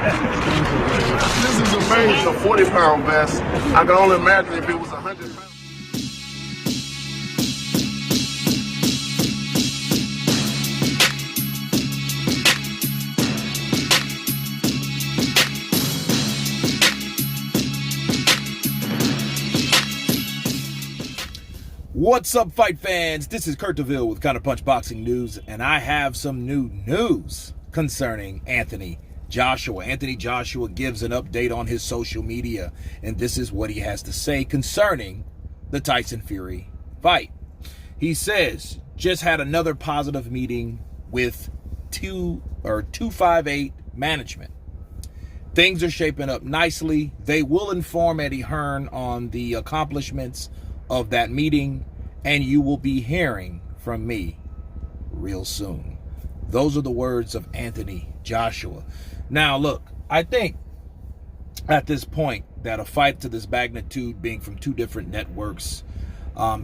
This is amazing. A 40-pound vest. I can only imagine if it was 100 pounds. What's up, fight fans? This is Kurt DeVille with Counterpunch Boxing News, and I have some new news concerning Anthony Joshua. Anthony Joshua gives an update on his social media, and this is what he has to say concerning the Tyson Fury fight. He says, just had another positive meeting with 258 management. Things are shaping up nicely. They will inform Eddie Hearn on the accomplishments of that meeting, and you will be hearing from me real soon. Those are the words of Anthony Joshua. Now, look, I think at this point that a fight to this magnitude, being from two different networks,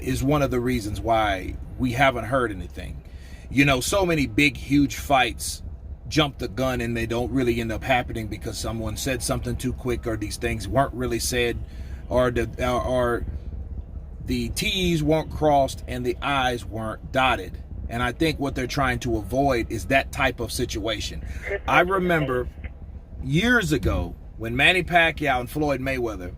is one of the reasons why we haven't heard anything. You know, so many big, huge fights jump the gun and they don't really end up happening because someone said something too quick, or these things weren't really said, or the T's weren't crossed and the I's weren't dotted. And I think what they're trying to avoid is that type of situation. I remember years ago when Manny Pacquiao and Floyd Mayweather,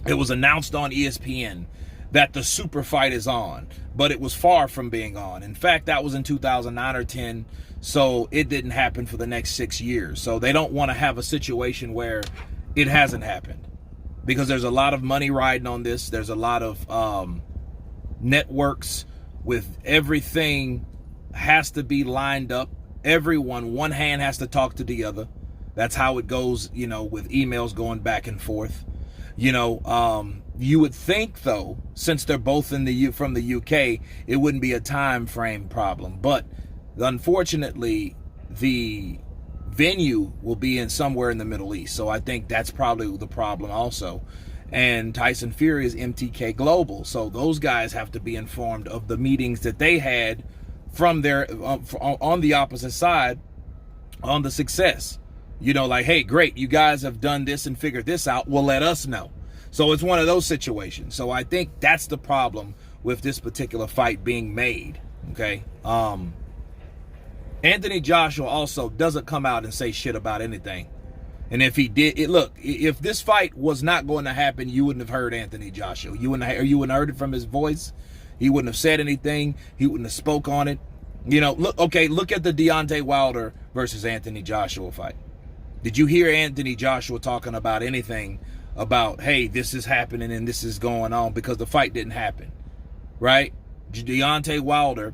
it was announced on ESPN that the super fight is on, but it was far from being on. In fact, that was in 2009 or 10, so it didn't happen for the next 6 years. So they don't want to have a situation where it hasn't happened, because there's a lot of money riding on this. There's a lot of networks with everything has to be lined up. Everyone, one hand has to talk to the other. That's how it goes, you know, with emails going back and forth. You know, you would think, though, since they're both from the UK, it wouldn't be a time frame problem. But unfortunately, the venue will be in somewhere in the Middle East. So I think that's probably the problem also. And Tyson Fury is MTK Global. So those guys have to be informed of the meetings that they had from their on the opposite side on the success. You know, like, hey, great, you guys have done this and figured this out. Well, let us know. So it's one of those situations. So I think that's the problem with this particular fight being made. Okay. Anthony Joshua also doesn't come out and say shit about anything. And if he did, look, if this fight was not going to happen, you wouldn't have heard Anthony Joshua. You wouldn't have heard it from his voice. He wouldn't have said anything. He wouldn't have spoke on it. You know, look at the Deontay Wilder versus Anthony Joshua fight. Did you hear Anthony Joshua talking about anything about, hey, this is happening and this is going on? Because the fight didn't happen, right? Deontay Wilder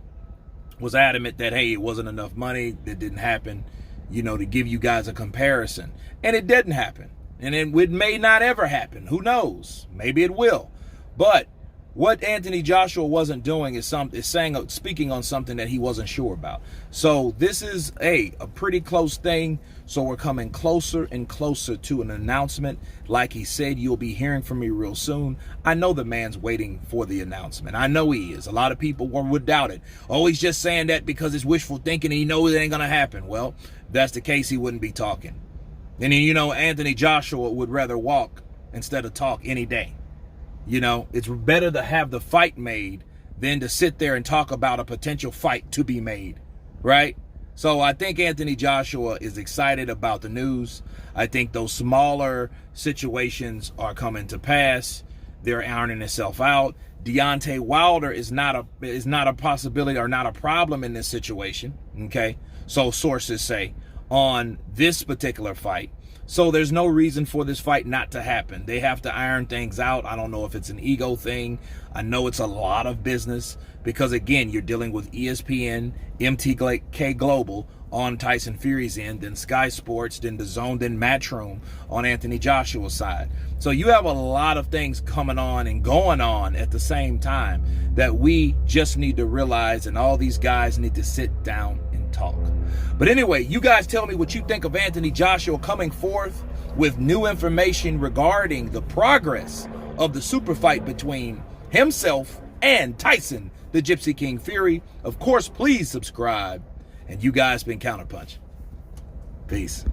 was adamant that, hey, it wasn't enough money, that didn't happen, you know, to give you guys a comparison. And it didn't happen. And it may not ever happen. Who knows? Maybe it will. But what Anthony Joshua wasn't doing is speaking on something that he wasn't sure about. So this is a pretty close thing. So we're coming closer and closer to an announcement. Like he said, you'll be hearing from me real soon. I know the man's waiting for the announcement. I know he is. A lot of people would doubt it. Oh, he's just saying that because it's wishful thinking and he knows it ain't going to happen. Well, if that's the case, he wouldn't be talking. And then, you know, Anthony Joshua would rather walk instead of talk any day. You know, it's better to have the fight made than to sit there and talk about a potential fight to be made, right? So I think Anthony Joshua is excited about the news. I think those smaller situations are coming to pass. They're ironing itself out. Deontay Wilder is not a possibility or not a problem in this situation, okay? So sources say on this particular fight. So there's no reason for this fight not to happen. They have to iron things out. I don't know if it's an ego thing. I know it's a lot of business because, again, you're dealing with ESPN, MTK Global on Tyson Fury's end, then Sky Sports, then DAZN, then Matchroom on Anthony Joshua's side. So you have a lot of things coming on and going on at the same time that we just need to realize, and all these guys need to sit down and talk. But anyway, you guys tell me what you think of Anthony Joshua coming forth with new information regarding the progress of the super fight between himself and Tyson, the Gypsy King Fury. Of course, please subscribe. And you guys been Counterpunch. Peace.